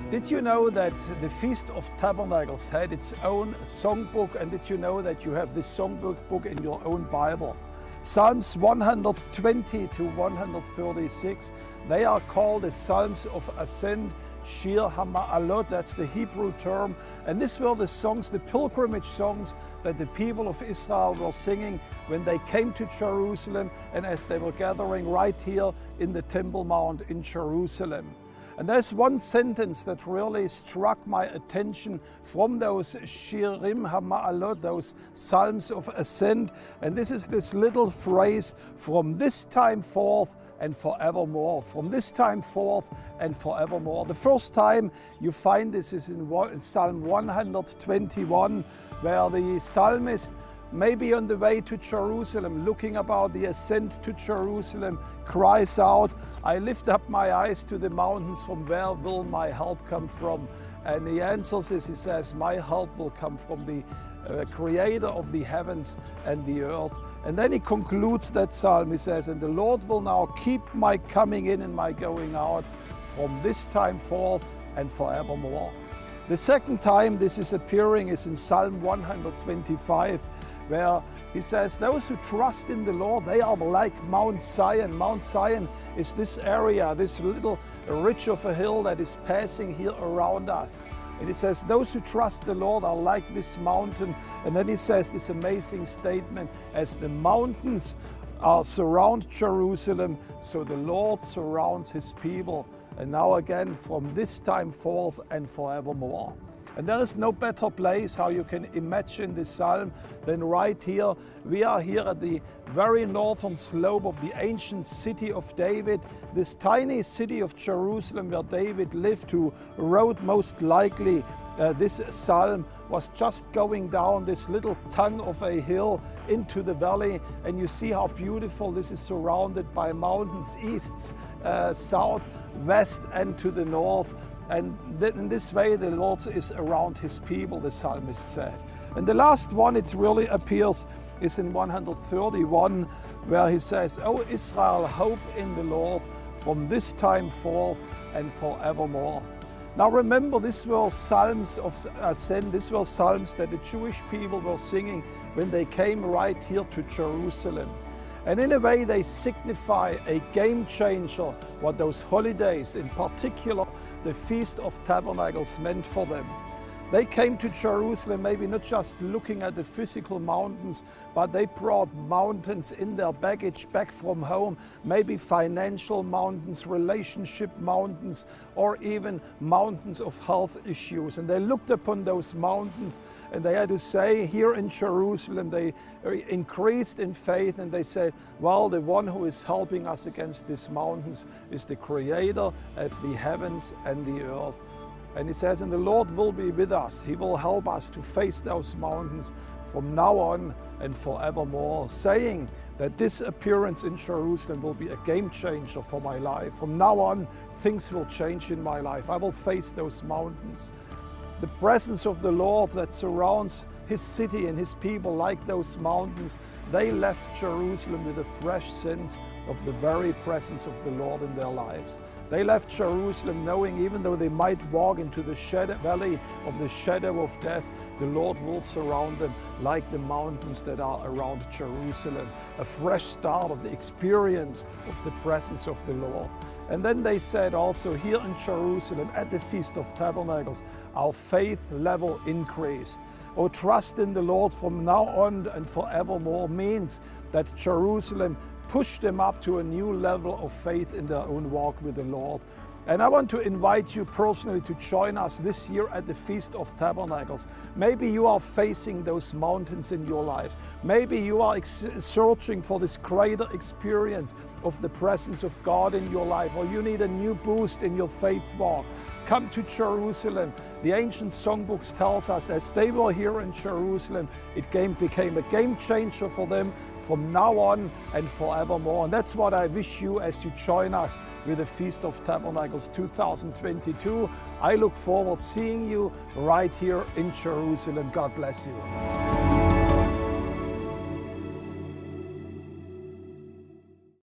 Did you know that the Feast of Tabernáculos had its own songbook? And did you know that you have this songbook in your own Bible? Psalms 120 to 136, they are called the Psalms of Ascent, Shir HaMa'alot, that's the Hebrew term. And these were the songs, the pilgrimage songs that the people of Israel were singing when they came to Jerusalem and as they were gathering right here in the Temple Mount in Jerusalem. And there's one sentence that really struck my attention from those Shirim HaMa'alot, those Psalms of Ascent. And this is this little phrase, from this time forth and forevermore. From this time forth and forevermore. The first time you find this is in Psalm 121, where the psalmist maybe on the way to Jerusalem, looking about the ascent to Jerusalem, cries out, I lift up my eyes to the mountains, from where will my help come from? And he answers this, he says, my help will come from the creator of the heavens and the earth. And then he concludes that psalm, he says, and the Lord will now keep my coming in and my going out from this time forth and forevermore. The second time this is appearing is in Psalm 125, where he says, those who trust in the Lord, they are like Mount Zion. Mount Zion is this area, this little ridge of a hill that is passing here around us. And it says, those who trust the Lord are like this mountain. And then he says this amazing statement, as the mountains surround Jerusalem, so the Lord surrounds his people. And now again, from this time forth and forevermore. And there is no better place how you can imagine this psalm than right here. We are here at the very northern slope of the ancient city of David, this tiny city of Jerusalem where David lived, who wrote most likely this psalm, was just going down this little tongue of a hill into the valley. And you see how beautiful this is, surrounded by mountains, east, south, west, and to the north. And in this way the Lord is around his people, the psalmist said. And the last one, it really appears, is in 131, where he says, O Israel, hope in the Lord from this time forth and forevermore. Now remember, these were Psalms of Ascent, these were Psalms that the Jewish people were singing when they came right here to Jerusalem. And in a way they signify a game changer, what those holidays, in particular the Feast of Tabernacles, meant for them. They came to Jerusalem maybe not just looking at the physical mountains, but they brought mountains in their baggage back from home, maybe financial mountains, relationship mountains, or even mountains of health issues. And they looked upon those mountains and they had to say, here in Jerusalem, they increased in faith and they said, well, the one who is helping us against these mountains is the creator of the heavens and the earth. And he says, and the Lord will be with us. He will help us to face those mountains from now on and forevermore, saying that this appearance in Jerusalem will be a game changer for my life. From now on, things will change in my life. I will face those mountains. The presence of the Lord that surrounds his city and his people like those mountains, they left Jerusalem with a fresh sense of the very presence of the Lord in their lives. They left Jerusalem knowing, even though they might walk into the valley of the shadow of death, the Lord will surround them like the mountains that are around Jerusalem. A fresh start of the experience of the presence of the Lord. And then they said also, here in Jerusalem at the Feast of Tabernacles, our faith level increased. Oh, trust in the Lord from now on and forevermore means that Jerusalem pushed them up to a new level of faith in their own walk with the Lord. And I want to invite you personally to join us this year at the Feast of Tabernacles. Maybe you are facing those mountains in your lives. Maybe you are searching for this greater experience of the presence of God in your life, or you need a new boost in your faith walk. Come to Jerusalem. The ancient songbooks tells us as they were here in Jerusalem, it became a game changer for them from now on and forevermore. And that's what I wish you as you join us with the Feast of Tabernacles 2022. I look forward to seeing you right here in Jerusalem. God bless you.